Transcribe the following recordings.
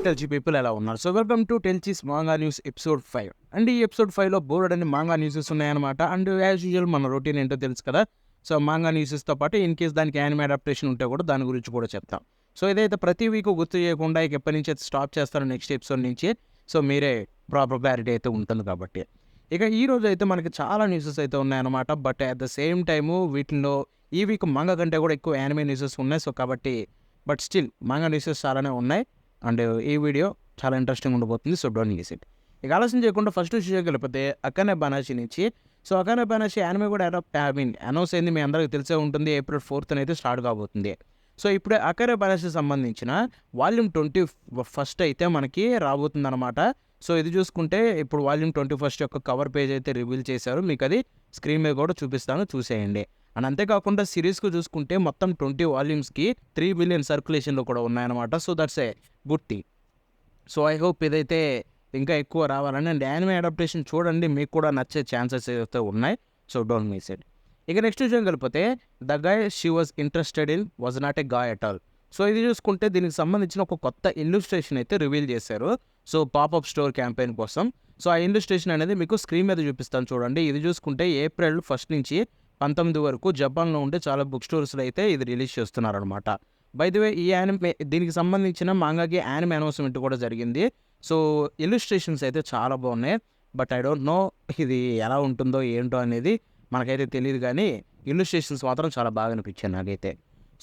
టెల్జీ people ఎలా ఉన్నారు? So welcome to టెల్జీస్ మాంగా న్యూస్ ఎపిసోడ్ 5. అండ్ ఈ ఎపిసోడ్ 5లో బోలెడన్ని మాంగా న్యూసెస్ ఉన్నాయన్నమాట. అండ్ యాజ్ యూజువల్ మన రొటీన్ ఏంటో తెలుసు కదా. సో మాంగా న్యూసెస్తో పాటు ఇన్ కేస్ దానికి యానిమే అడాప్టేషన్ ఉంటే కూడా దాని గురించి కూడా చెప్తాం. సో ఇదైతే ప్రతి వీక్ గుర్తు చేయకుండా ఇక ఎప్పటి నుంచి అయితే స్టాప్ చేస్తారో నెక్స్ట్ ఎపిసోడ్ నుంచి. సో మీరే ప్రాపర్ క్లారిటీ అయితే ఉంటుంది కాబట్టి. ఇక ఈ రోజు అయితే మనకి చాలా న్యూసెస్ అయితే ఉన్నాయన్నమాట. But at the same time వీటిలో ఈ వీక్ మాంగా కంటే కూడా ఎక్కువ యానిమే న్యూసెస్ ఉన్నాయి. సో కాబట్టి బట్ స్టిల్ మాంగా న్యూసెస్ చాలానే ఉన్నాయి. అండ్ ఈ వీడియో చాలా ఇంట్రెస్టింగ్ ఉండబోతుంది. So don't miss it. ఇక ఆలస్యం చేయకుండా ఫస్ట్ విషయం వెళ్ళిపోతే అకానే బనాషి నుంచి. సో అకానే బనాషి యానిమే కూడా అనౌన్స్ అయింది, మీ అందరికీ తెలిసే ఉంటుంది. April 4th అయితే స్టార్ట్ కాబోతుంది. సో ఇప్పుడే అకానే బనాషి సంబంధించిన వాల్యూమ్ 21 అయితే మనకి రాబోతుంది అనమాట. సో ఇది చూసుకుంటే ఇప్పుడు వాల్యూమ్ 21 యొక్క కవర్ పేజ్ అయితే రివీల్ చేశారు. మీకు అది స్క్రీన్ మీద కూడా చూపిస్తాను, చూసేయండి. అండ్ అంతేకాకుండా సిరీస్కు చూసుకుంటే మొత్తం 20 వాల్యూమ్స్కి 3 బిలియన్ సర్క్యులేషన్లో కూడా ఉన్నాయన్నమాట. So that's a good thing. So I hope ఇదైతే ఇంకా ఎక్కువ రావాలని. అండ్ యానిమే అడాప్టేషన్ చూడండి, మీకు కూడా నచ్చే ఛాన్సెస్ అయితే ఉన్నాయి. So don't miss it. ఇక నెక్స్ట్ విషయం కలిపితే the guy she was interested in was not a guy at all. So ఇది చూసుకుంటే దీనికి సంబంధించిన ఒక కొత్త ఇల్లుస్ట్రేషన్ అయితే రివీల్ చేశారు. సో పాపప్ స్టోర్ క్యాంపెయిన్ కోసం. సో ఆ ఇల్లుస్ట్రేషన్ అనేది మీకు స్క్రీన్ మీద చూపిస్తాను చూడండి. ఇది చూసుకుంటే April 1 నుంచి 19 వరకు జపాన్లో ఉండే చాలా బుక్ స్టోర్స్లో అయితే ఇది రిలీజ్ చేస్తున్నారనమాట. బై ది వే ఈ యానిమే దీనికి సంబంధించిన మాంగాకి యానిమే అనౌన్స్మెంట్ కూడా జరిగింది. సో ఇల్లుస్ట్రేషన్స్ అయితే చాలా బాగున్నాయి. బట్ ఐ డోంట్ నో ఇది ఎలా ఉంటుందో ఏంటో అనేది మనకైతే తెలియదు, కానీ ఇల్లుస్ట్రేషన్స్ మాత్రం చాలా బాగా అనిపించాయి నాకైతే.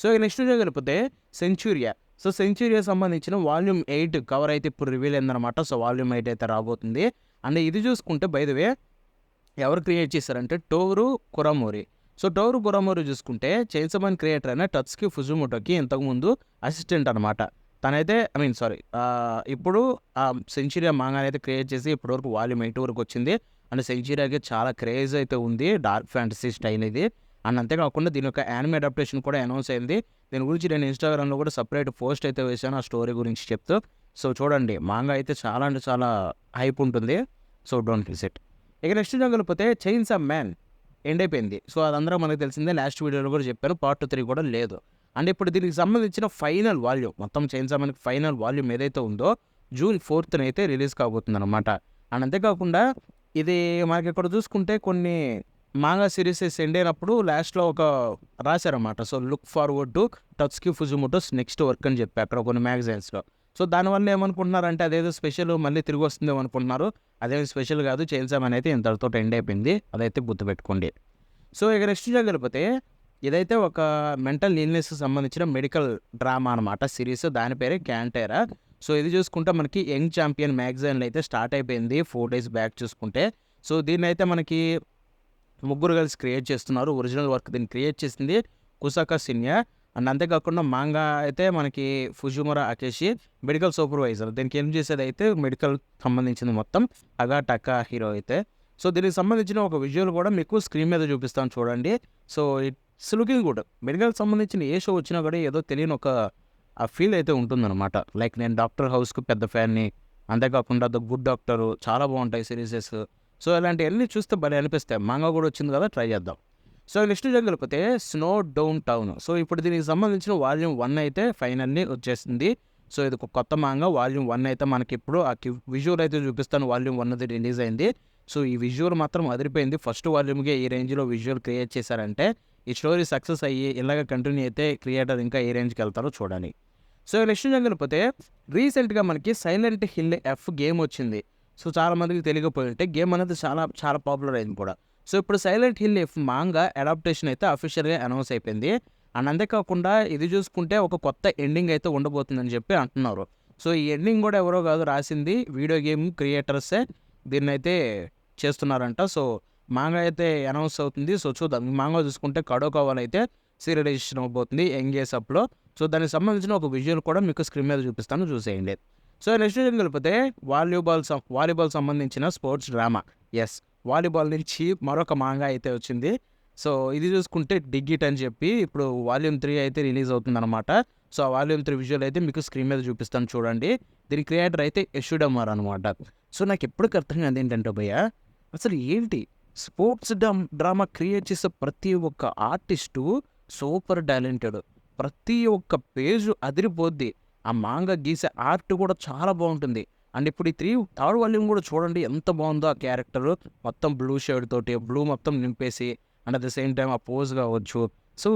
సో నెక్స్ట్ కలిపితే సెంచురియా. సో సెంచురియా సంబంధించిన వాల్యూమ్ 8 కవర్ అయితే ఇప్పుడు రివీల్ అయిందనమాట. సో వాల్యూమ్ 8 అయితే రాబోతుంది. అండ్ ఇది చూసుకుంటే బై ది వే ఎవరు క్రియేట్ చేశారంటే టోరు కురమోరి. సో టోరు కురమోరి చూసుకుంటే చైన్సా మ్యాన్ క్రియేటర్ అయిన టత్సుకి ఫుజిమోటోకి ఇంతకుముందు అసిస్టెంట్ అనమాట. తనైతే ఇప్పుడు సెంచురియా మాంగా అయితే క్రియేట్ చేసి ఇప్పటివరకు వాల్యూమ్ 8 వరకు వచ్చింది. అండ్ సెంచురియాకి చాలా క్రేజ్ అయితే ఉంది, డార్క్ ఫ్యాంటసీ స్టైల్ ఇది. అండ్ అంతేకాకుండా దీని యొక్క యానిమే అడాప్టేషన్ కూడా అనౌన్స్ అయింది. దీని గురించి నేను ఇన్స్టాగ్రామ్లో కూడా సపరేట్ పోస్ట్ అయితే వేసాను ఆ స్టోరీ గురించి చెప్తూ. సో చూడండి, మాంగా అయితే చాలా అంటే చాలా హైప్ ఉంటుంది. So don't miss it. ఇక నెక్స్ట్ కలిపితే చైన్సా మ్యాన్ ఎండ్ అయిపోయింది. సో అదందరూ మనకు తెలిసిందే, లాస్ట్ వీడియోలో కూడా చెప్పాను. Part 3 కూడా లేదు. అండ్ ఇప్పుడు దీనికి సంబంధించిన ఫైనల్ వాల్యూమ్, మొత్తం చైన్సా మ్యాన్కి ఫైనల్ వాల్యూమ్ ఏదైతే ఉందో June 4th అయితే రిలీజ్ కాబోతుంది అనమాట. అండ్ అంతేకాకుండా ఇది మనకి ఇక్కడ చూసుకుంటే కొన్ని మాంగా సిరీస్ ఎండ్ అయినప్పుడు లాస్ట్లో ఒక రాశారన్నమాట. So look forward to Tatsuki Fujimoto's next work అని చెప్పి అక్కడ కొన్ని మ్యాగజైన్స్లో. సో దానివల్ల ఏమనుకుంటున్నారంటే అదేదో స్పెషల్ మళ్ళీ తిరిగి వస్తుందేమో అనుకుంటున్నారు. అదేమి స్పెషల్ కాదు, చైన్సా మ్యాన్ అయితే ఇంతటితో ఎండ్ అయిపోయింది, అదైతే గుర్తుపెట్టుకోండి. సో ఇక నెక్స్ట్ కలిపితే ఇదైతే ఒక మెంటల్ ఇల్నెస్ సంబంధించిన మెడికల్ డ్రామా అనమాట సిరీస్. దాని పేరే క్యాంటేరా. సో ఇది చూసుకుంటే మనకి యంగ్ ఛాంపియన్ మ్యాగజైన్లో అయితే స్టార్ట్ అయిపోయింది 4 days బ్యాక్ చూసుకుంటే. సో దీన్ని అయితే మనకి ముగ్గురు కలిసి క్రియేట్ చేస్తున్నారు. ఒరిజినల్ వర్క్ దీన్ని క్రియేట్ చేసింది కుసాకా సిన్యా. అండ్ అంతేకాకుండా మాంగా అయితే మనకి ఫుజిమురా అకేషి మెడికల్ సూపర్వైజర్. దీనికి ఏం చేసేది అయితే మెడికల్ సంబంధించింది మొత్తం టకా హీరో అయితే. సో దీనికి సంబంధించిన ఒక విజువల్ కూడా మీకు స్క్రీన్ మీద చూపిస్తాను చూడండి. So it's looking good. Medical సంబంధించిన ఏ షో వచ్చినా కూడా ఏదో తెలియని ఒక ఆ ఫీల్ అయితే ఉంటుందన్నమాట. లైక్ నేను డాక్టర్ హౌస్కు పెద్ద ఫ్యాన్ని. అంతేకాకుండా ద గుడ్ డాక్టరు చాలా బాగుంటాయి సిరీసెస్. సో ఇలాంటివన్నీ చూస్తే భలే అనిపిస్తాయి. మాంగా కూడా వచ్చింది కదా, ట్రై చేద్దాం. సో నెక్స్ట్ కలిపితే స్నో డౌన్ టౌన్. సో ఇప్పుడు దీనికి సంబంధించిన వాల్యూమ్ 1 అయితే ఫైనల్లీ వచ్చేసింది. సో ఇది ఒక కొత్త మాంగా వాల్యూమ్ 1 అయితే మనకి ఇప్పుడు ఆ విజువల్ అయితే చూపిస్తాను. వాల్యూమ్ 1 అది రిలీజ్ అయింది. సో ఈ విజువల్ మాత్రం అదిరిపోయింది. ఫస్ట్ వాల్యూమ్గా ఈ రేంజ్లో విజువల్ క్రియేట్ చేశారంటే ఈ స్టోరీ సక్సెస్ అయ్యి ఇలాగ కంటిన్యూ అయితే క్రియేటర్ ఇంకా ఏ రేంజ్కి వెళ్తారో చూడాలి. సో నెక్స్ట్ కలిపితే రీసెంట్గా మనకి సైలెంట్ హిల్ F గేమ్ వచ్చింది. సో చాలామందికి తెలియకపోయి ఉంటే గేమ్ అనేది చాలా చాలా పాపులర్ అయింది కూడా. సో ఇప్పుడు silent hill F manga adaptation అయితే అఫీషియల్గా అనౌన్స్ అయిపోయింది. అండ్ అంతేకాకుండా ఇది చూసుకుంటే ఒక కొత్త ఎండింగ్ అయితే ఉండబోతుందని చెప్పి అంటున్నారు. సో ఈ ఎండింగ్ కూడా ఎవరో కాదు రాసింది, వీడియో గేమ్ క్రియేటర్సే దీన్ని అయితే చేస్తున్నారంట. సో మాంగా అయితే అనౌన్స్ అవుతుంది. సో చూద్దాం. మాంగా చూసుకుంటే కడోకావాల్ అయితే సీరియలైజేషన్ అవబోతుంది ఎంగేజ్ అప్లో. సో దానికి సంబంధించిన ఒక విజువల్ కూడా మీకు స్క్రీన్ మీద చూపిస్తాను, చూసేయండి. సో నెక్స్ట్ కలిపితే వాలీబాల్ సంబంధించిన స్పోర్ట్స్ డ్రామా. ఎస్, వాలీబాల్ నుంచి మరొక మాంగా అయితే వచ్చింది. సో ఇది చూసుకుంటే డిగ్గిట్ అని చెప్పి ఇప్పుడు వాల్యూమ్ 3 అయితే రిలీజ్ అవుతుంది అనమాట. సో ఆ వాల్యూమ్ 3 విజువల్ అయితే మీకు స్క్రీన్ మీద చూపిస్తాను చూడండి. దీని క్రియేటర్ అయితే యశుడమర్ అనమాట. సో నాకు ఎప్పటికీ అర్థం కాదు ఏంటంటే భయ్య, అసలు ఏంటి స్పోర్ట్స్ డ్రామా క్రియేట్ చేసే ప్రతి ఒక్క ఆర్టిస్టు సూపర్ టాలెంటెడ్. ప్రతి ఒక్క పేజ్ అదిరిపోద్ది. ఆ మాంగా గీసే ఆర్ట్ కూడా చాలా బాగుంటుంది. అండ్ ఇప్పుడు ఈ థర్డ్ వాల్యూమ్ కూడా చూడండి ఎంత బాగుందో ఆ క్యారెక్టర్ మొత్తం బ్లూ షేడ్ తోటి బ్లూ మొత్తం నింపేసి and at the same time ఆ పోజ్ కావచ్చు. So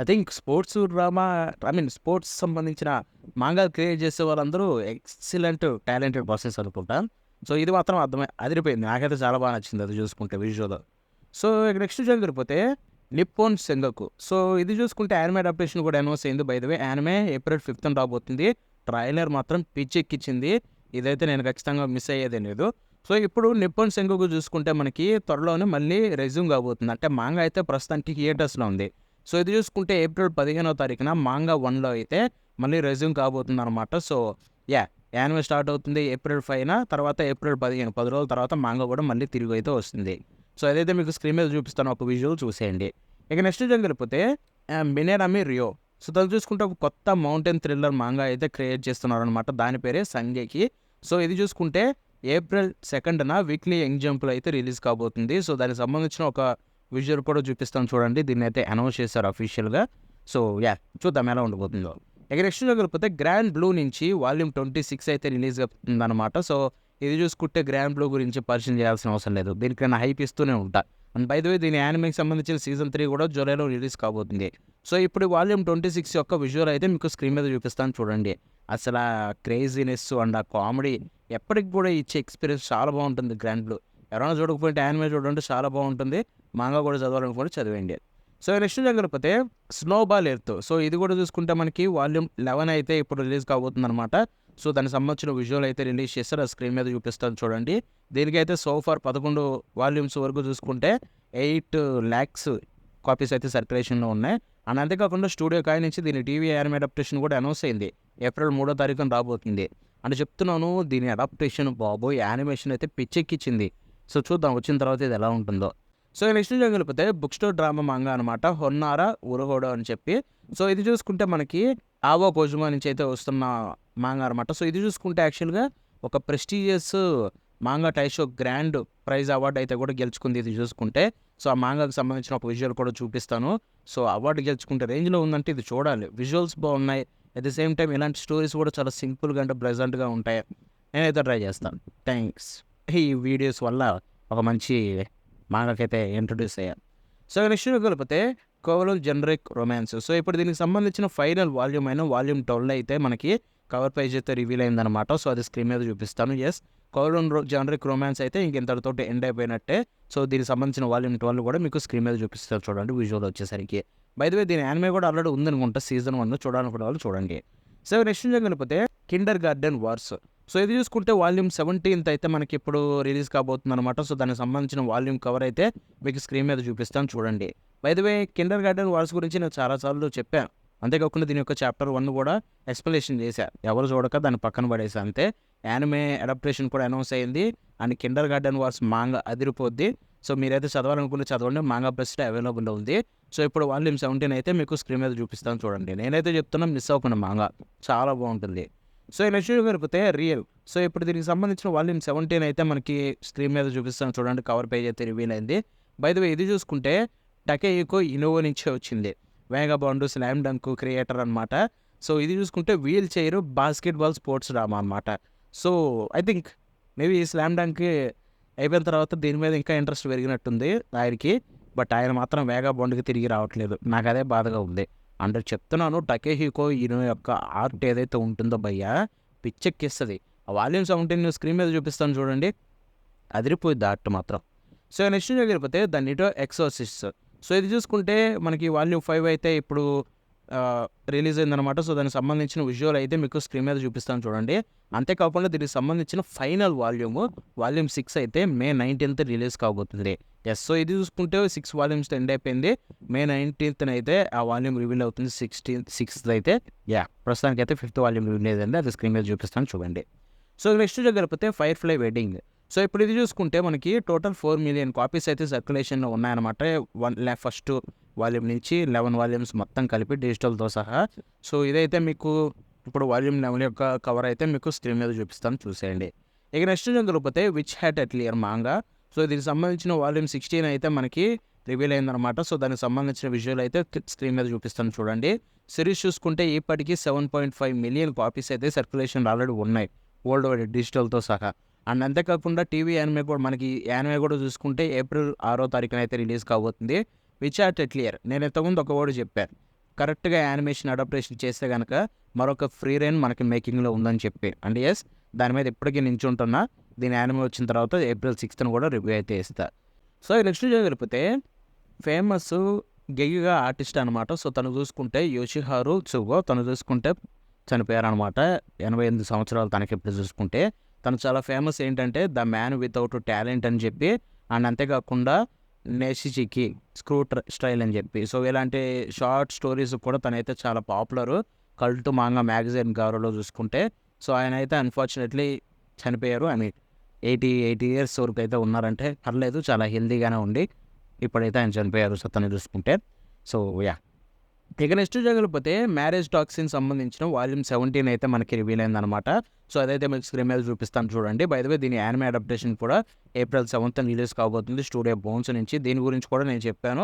I think sports drama sports సంబంధించిన మాంగా క్రియేట్ చేసే వాళ్ళందరూ ఎక్సలెంట్ టాలెంటెడ్ పర్సన్స్ అనుకుంటా. సో ఇది మాత్రం అదిరిపోయింది. నాకైతే చాలా బాగా నచ్చింది అది చూసుకుంటే విజువల్. సో ఇక నెక్స్ట్ జరిగిపోతే నిప్పోన్ సెంగకు. సో ఇది చూసుకుంటే యానిమే అడాప్టేషన్ కూడా అనౌన్స్ అయింది. By the way anime April 5th రాబోతుంది. ట్రైలర్ మాత్రం పిచ్చెక్కిచ్చింది. ఇదైతే నేను ఖచ్చితంగా మిస్ అయ్యేదే లేదు. సో ఇప్పుడు నిప్పోన్ సెంగకు చూసుకుంటే మనకి త్వరలోనే మళ్ళీ రెజ్యూమ్ కాబోతుంది. అంటే మాంగా అయితే ప్రస్తుతానికి థియేటర్స్లో ఉంది. సో ఇది చూసుకుంటే April 15న మాంగా 1లో అయితే మళ్ళీ రెజ్యూమ్ కాబోతుంది అనమాట. సో యానిమే స్టార్ట్ అవుతుంది April 5న, తర్వాత April 15 10 రోజుల తర్వాత మాంగా కూడా మళ్ళీ తిరిగి అయితే వస్తుంది. సో అదైతే మీకు స్క్రీన్ మీద చూపిస్తాను, ఒక విజువల్ చూసేయండి. ఇక నెక్స్ట్ వెళ్ళిపోతే మినేరామి రియో. సో దాన్ని చూసుకుంటే ఒక కొత్త మౌంటైన్ థ్రిల్లర్ మాంగా అయితే క్రియేట్ చేస్తున్నారు అనమాట. దాని పేరే సంగేకి. సో ఇది చూసుకుంటే April 2న వీక్లీ యంగ్ జంప్లో అయితే రిలీజ్ కాబోతుంది. సో దానికి సంబంధించిన ఒక విజువల్ కూడా చూపిస్తాను చూడండి. దీన్ని అయితే అనౌన్స్ చేశారు అఫీషియల్గా. సో చూద్దాం ఎలా ఉండబోతుందో. ఇక నెక్స్ట్ వెళ్ళిపోతే గ్రాండ్ బ్లూ నుంచి వాల్యూమ్ 26 అయితే రిలీజ్ అవుతుందన్నమాట. సో ఇది చూసుకుంటే గ్రాండ్ బ్లూ గురించి పరిచయం చేయాల్సిన అవసరం లేదు, దీనికైనా హైప్ ఇస్తూనే ఉంటా. అండ్ బై ద వే దీని యానిమేకి సంబంధించిన సీజన్ 3 కూడా జూలైలో రిలీజ్ కాబోతుంది. సో ఇప్పుడు వాల్యూమ్ 26 యొక్క విజువల్ అయితే మీకు స్క్రీన్ మీద చూపిస్తాను చూడండి. అసలు ఆ క్రేజీనెస్ అండ్ ఆ కామెడీ ఎప్పటికి కూడా ఇచ్చే ఎక్స్పీరియన్స్ చాలా బాగుంటుంది గ్రాండ్ బ్లూ. ఎవరైనా చూడకపోతే యానిమే చూడండి, చాలా బాగుంటుంది. మాంగా కూడా చదవాలనుకుంటే చదివేయండి. సో నెక్స్ట్ వెళ్ళిపోతే స్నోబాల్ ఎర్త్. సో ఇది కూడా చూసుకుంటే మనకి వాల్యూమ్ 11 అయితే ఇప్పుడు రిలీజ్ కాబోతుంది అనమాట. సో దానికి సంబంధించిన విజువల్ అయితే రిలీజ్ చేస్తారు, ఆ స్క్రీన్ మీద చూపిస్తాను చూడండి. దీనికైతే సోఫార్ 11 వాల్యూమ్స్ వరకు చూసుకుంటే 8 lakhs కాపీస్ అయితే సర్క్యులేషన్లో ఉన్నాయి. అండ్ అంతేకాకుండా స్టూడియో కాయ నుంచి దీని టీవీ యానిమే అడాప్టేషన్ కూడా అనౌన్స్ అయింది. April 3న రాబోతుంది. అంటే చెప్తున్నాను దీని అడాప్టేషన్ బాబోయ్ యానిమేషన్ అయితే పిచ్చెక్కిచ్చింది. సో చూద్దాం వచ్చిన తర్వాత ఇది ఎలా ఉంటుందో. సో నెక్స్ట్ వెళ్ళిపోతే బుక్ స్టోర్ డ్రామా మాంగా అనమాట, హొన్నారా ఉరహోడో అని చెప్పి. సో ఇది చూసుకుంటే మనకి ఆవో కోజుమా నుంచి అయితే వస్తున్న మాంగా అనమాట. సో ఇది చూసుకుంటే యాక్చువల్గా ఒక prestigious manga Taisho grand prize award అయితే కూడా గెలుచుకుంది ఇది చూసుకుంటే. సో ఆ మాంగాకి సంబంధించిన ఒక విజువల్ కూడా చూపిస్తాను. సో అవార్డు గెలుచుకుంటే రేంజ్లో ఉందంటే ఇది చూడాలి. విజువల్స్ బాగున్నాయి, అట్ ది సేమ్ టైం ఇలాంటి స్టోరీస్ కూడా చాలా సింపుల్గా అంటే ప్లెజెంట్గా ఉంటాయి. నేనైతే ట్రై చేస్తాను. థ్యాంక్స్. ఈ వీడియోస్ వల్ల ఒక మంచి మాంగాకైతే ఇంట్రొడ్యూస్ అయ్యాను. సో నెక్స్ట్ వెళ్ళిపోతే కోవలో జనరిక్ రొమాన్స్. సో ఇప్పుడు దీనికి సంబంధించిన ఫైనల్ వాల్యూమ్ అయిన వాల్యూమ్ 12 అయితే మనకి కవర్ పేజ్ అయితే రివీల్ అయిందనమాట. సో అది స్క్రీన్ మీద చూపిస్తాను. కోవలో జనరిక్ రొమాన్స్ అయితే ఇంతటితోటి ఎండ్ అయిపోయినట్టే. సో దీనికి సంబంధించిన వాల్యూమ్ 12 కూడా మీకు స్క్రీన్ మీద చూపిస్తారు చూడండి విజువల్ వచ్చేసరికి. బై ద వే దీని యానిమే కూడా ఆల్రెడీ ఉందనుకుంటా, సీజన్ 1 చూడాలనుకునే వాళ్ళు చూడండి. సో నెక్స్ట్ వెళ్ళిపోతే కిండర్ గార్డెన్ వార్స్. సో ఇది చూసుకుంటే వాల్యూమ్ 17 అయితే మనకి ఇప్పుడు రిలీజ్ కాబోతుంది అనమాట. సో దానికి సంబంధించిన వాల్యూమ్ కవర్ అయితే మీకు స్క్రీన్ మీద చూపిస్తాను చూడండి. By the way Kinder garden wars గురించి నేను చాలాసార్లు చెప్పాను. అంతేకాకుండా దీని యొక్క చాప్టర్ 1 కూడా ఎక్స్ప్లెనేషన్ చేశాను, ఎవరు చూడక దాన్ని పక్కన పడేసా అంతే. యానిమే అడాప్టేషన్ కూడా అనౌన్స్ అయింది and kindergarten wars manga అదిరిపోద్ది. సో మీరైతే చదవాలనుకుంటే చదవండి, మాంగా బెస్ట్ అవైలబుల్లో ఉంది. సో ఇప్పుడు వాల్యూమ్ 17 అయితే మీకు స్క్రీన్ మీద చూపిస్తాను చూడండి. నేనైతే చెప్తున్నా మిస్ అవ్వకుండా, మాంగా చాలా బాగుంటుంది. సో నెక్స్ట్ వెళ్ళిపోతే రియల్. సో ఇప్పుడు దీనికి సంబంధించిన వాల్యూమ్ 17 అయితే మనకి స్క్రీన్ మీద చూపిస్తాను చూడండి, కవర్ పేజ్ అయితే రివీల్ అయింది. బై ద వే ఇది చూసుకుంటే టకేయుకో ఇనోవో నుంచే వచ్చింది. వేగబాండు స్లామ్ డంక్ క్రియేటర్ అనమాట. సో ఇది చూసుకుంటే wheelchair basketball sports drama అనమాట. So I think maybe Slam Dunk అయిపోయిన తర్వాత దీని మీద ఇంకా ఇంట్రెస్ట్ పెరిగినట్టుంది ఆయనకి. బట్ ఆయన మాత్రం వేగబాండుకి తిరిగి రావట్లేదు, నాకు అదే బాధగా ఉంది. అంటే చెప్తున్నాను, టకేహికో ఇనో యొక్క ఆర్ట్ ఏదైతే ఉంటుందో భయ్యా పిచ్చెక్కిస్తుంది. ఆ వాల్యూమ్ 17 స్క్రీన్ మీద చూపిస్తాను చూడండి, అదిరిపోయింది ఆర్ట్ మాత్రం. సో నెక్స్ట్ వెళ్ళిపోతే ద నిటో ఎక్సోసిస్ట్. సో ఇది చూసుకుంటే మనకి వాల్యూమ్ 5 అయితే ఇప్పుడు రిలీజ్ అయిందనమాట. సో దానికి సంబంధించిన విజువల్ అయితే మీకు స్క్రీన్ మీద చూపిస్తాను చూడండి. అంతేకాకుండా దీనికి సంబంధించిన ఫైనల్ వాల్యూమ్ 6 అయితే May 19th రిలీజ్ కాబోతుంది. సో ఇది చూసుకుంటే 6 వాల్యూమ్స్ ఎండ్ అయిపోయింది. May 19th అయితే ఆ వాల్యూమ్ రివీల్ అవుతుంది. 6th అయితే ప్రస్తుతానికి అయితే 5th వాల్యూమ్ రివీల్ అయింది, అది స్క్రీన్ మీద చూపిస్తాను చూడండి. సో నెక్స్ట్ జరిగిపోతే ఫైర్ ఫ్లై వెడ్డింగ్. సో ఇప్పుడు ఇది చూసుకుంటే మనకి టోటల్ 4 million కాపీస్ అయితే సర్క్యులేషన్లో ఉన్నాయన్నమాట. ఫస్ట్ వాల్యూమ్ నుంచి 11 వాల్యూమ్స్ మొత్తం కలిపి డిజిటల్తో సహా. సో ఇదైతే మీకు ఇప్పుడు వాల్యూమ్ 11 యొక్క కవర్ అయితే మీకు స్క్రీన్ మీద చూపిస్తాను చూసేయండి. ఇక నెక్స్ట్ జరిగిపోతే Witch Hat Atelier manga. So దీనికి సంబంధించిన వాల్యూమ్ 16 అయితే మనకి రివీల్ అయిందనమాట. సో దానికి సంబంధించిన విజువల్ అయితే స్క్రీన్ మీద చూపిస్తాను చూడండి. సిరీస్ చూసుకుంటే ఇప్పటికీ 7.5 మిలియన్ కాపీస్ అయితే సర్క్యులేషన్ ఆల్రెడీ ఉన్నాయి వరల్డ్ వైడ్ డిజిటల్తో సహా. అండ్ అంతేకాకుండా టీవీ యానిమే కూడా మనకి యానిమే కూడా చూసుకుంటే ఏప్రిల్ 6వ తారీఖున అయితే రిలీజ్ కాబోతుంది. Which are clear. నేను ఇంతకుముందు ఒక వర్డ్ చెప్పాను, కరెక్ట్గా యానిమేషన్ అడాప్టేషన్ చేస్తే కనుక మరొక ఫ్రీ రైన్ మనకి మేకింగ్లో ఉందని చెప్పి. అండ్ ఎస్, దాని మీద ఇప్పటికీ నించుంటున్నా. దీని యానిమే వచ్చిన తర్వాత ఏప్రిల్ 6th కూడా రివ్యూ అయితే ఇస్తా. సో నెక్స్ట్ జరిగితే ఫేమస్ గెయ్యిగా ఆర్టిస్ట్ అనమాట. సో తను చూసుకుంటే యోషిహారు సుగో, తను చూసుకుంటే చనిపోయారనమాట. 88 సంవత్సరాలు తనకి ఇప్పుడు చూసుకుంటే. తను చాలా ఫేమస్ ఏంటంటే ద మ్యాన్ వితౌట్ టాలెంట్ అని చెప్పి, అండ్ అంతేకాకుండా నేషిచికి స్క్రూ స్టైల్ అని చెప్పి. సో ఇలాంటి షార్ట్ స్టోరీస్ కూడా తనైతే చాలా పాపులర్ కల్ట్ మాంగా మ్యాగజైన్ గారోలో చూసుకుంటే. సో ఆయన అయితే అన్ఫార్చునేట్లీ చనిపోయారు. ఐ మీన్ 80 years వరకు అయితే ఉన్నారంటే పర్లేదు, చాలా హెల్దీగానే ఉండి ఇప్పుడైతే ఆయన చనిపోయారు. సో తను చూసుకుంటే. సో యా, ఇక నెక్స్ట్ జరగకపోతే మ్యారేజ్ టాక్సిన్ సంబంధించిన వాల్యూమ్ 17 అయితే మనకి రివీల్ అయిందనమాట. సో అదైతే మీకు స్క్రీన్ మీద చూపిస్తాను చూడండి. బై ద వే దీని యానిమే అడాప్టేషన్ కూడా ఏప్రిల్ 7th రిలీజ్ కాబోతుంది స్టూడియో బోన్స్ నుంచి. దీని గురించి కూడా నేను చెప్పాను,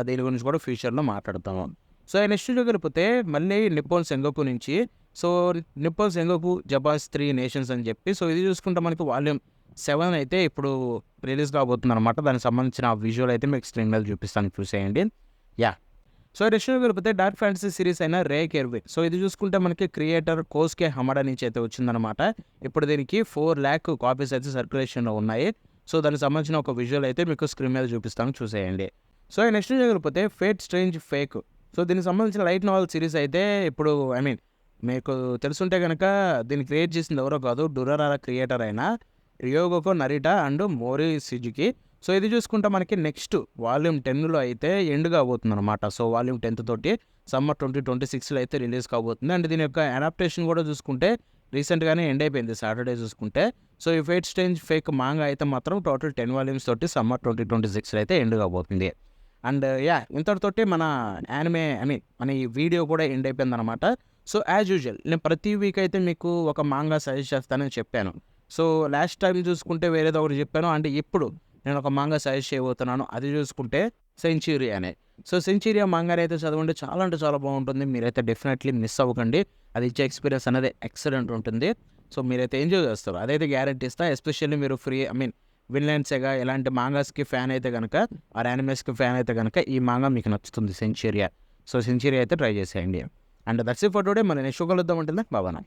దీని గురించి కూడా ఫ్యూచర్లో మాట్లాడతాము. సో నెక్స్ట్ జరగకపోతే మళ్ళీ నిప్పోన్ సెంగోకు నుంచి. సో నిప్పోన్ సెంగోకు జబాస్ 3 నేషన్స్ అని చెప్పి. సో ఇది చూసుకుంటే మనకి వాల్యూమ్ 7 అయితే ఇప్పుడు రిలీజ్ కాబోతుంది అనమాట. దానికి సంబంధించిన విజువల్ అయితే మీకు స్క్రీన్ మీద చూపిస్తాను, చూసేయండి. యా, సో నెక్స్ట్ వెళ్ళిపోతే డార్క్ ఫ్యాంటసీ సిరీస్ అయిన రే కెర్వి. సో ఇది చూసుకుంటే మనకి క్రియేటర్ కోస్కే హమడా నుంచి అయితే వచ్చిందనమాట. ఇప్పుడు దీనికి 4 lakh కాపీస్ అయితే సర్క్యులేషన్లో ఉన్నాయి. సో దానికి సంబంధించిన ఒక విజువల్ అయితే మీకు స్క్రీన్ మీద చూపిస్తాను, చూసేయండి. సో నెక్స్ట్ వెళ్ళిపోతే ఫేట్ స్ట్రేంజ్ ఫేక్. సో దీనికి సంబంధించిన లైట్ నావెల్ సిరీస్ అయితే ఇప్పుడు ఐ మీన్ మీకు తెలుసుంటే కనుక దీన్ని క్రియేట్ చేసింది ఎవరో కాదు, డురారా క్రియేటర్ అయిన రియోగోకో నరిటా అండ్ మోరి సిజుకి. సో ఇది చూసుకుంటే మనకి నెక్స్ట్ వాల్యూమ్ 10లో అయితే ఎండ్ కాబోతుంది అనమాట. సో వాల్యూమ్ 10 తోటి సమ్మర్ 2026లో అయితే రిలీజ్ కాబోతుంది. అండ్ దీని యొక్క అడాప్టేషన్ కూడా చూసుకుంటే రీసెంట్గానే ఎండ్ అయిపోయింది సాటర్డే చూసుకుంటే. సో ఈ ఫేట్ స్ట్రేంజ్ ఫేక్ మాంగా అయితే మాత్రం టోటల్ 10 వాల్యూమ్స్ తోటి సమ్మర్ 2026లో అయితే ఎండ్ కాబోతుంది. అండ్ యా, ఇంతటితోటి మన యానిమే ఐ మీన్ మన ఈ వీడియో కూడా ఎండ్ అయిపోయింది అనమాట. సో యాజ్ యూజువల్ నేను ప్రతి వీక్ అయితే మీకు ఒక మాంగా సజెస్ట్ చేస్తానని చెప్పాను. సో లాస్ట్ టైం చూసుకుంటే వేరేది ఒకటి చెప్పాను, అంటే ఇప్పుడు నేను ఒక మాంగా సజెస్ట్ చేయబోతున్నాను. అది చూసుకుంటే సెంచురియా అనే. సో సెంచురియా మాంగా అయితే చదవండి, చాలా అంటే చాలా బాగుంటుంది. మీరైతే డెఫినెట్లీ మిస్ అవ్వకండి. అది ఇచ్చే ఎక్స్పీరియన్స్ అనేది ఎక్సలెంట్ ఉంటుంది. సో మీరైతే ఎంజాయ్ చేస్తారు, అదైతే గ్యారెంటీ ఇస్తా. ఎస్పెషల్లీ మీరు free I mean Vineland Sega ఇలాంటి మాంగాస్కి ఫ్యాన్ అయితే కనుక, ఆ యానిమేస్కి ఫ్యాన్ అయితే కనుక ఈ మాంగా మీకు నచ్చుతుంది సెంచురియా. సో సెంచురియా అయితే ట్రై చేసేయండి. And that's it for today. మన నెక్స్ట్ కలుద్దాం ఉంటుంది. బాబానా.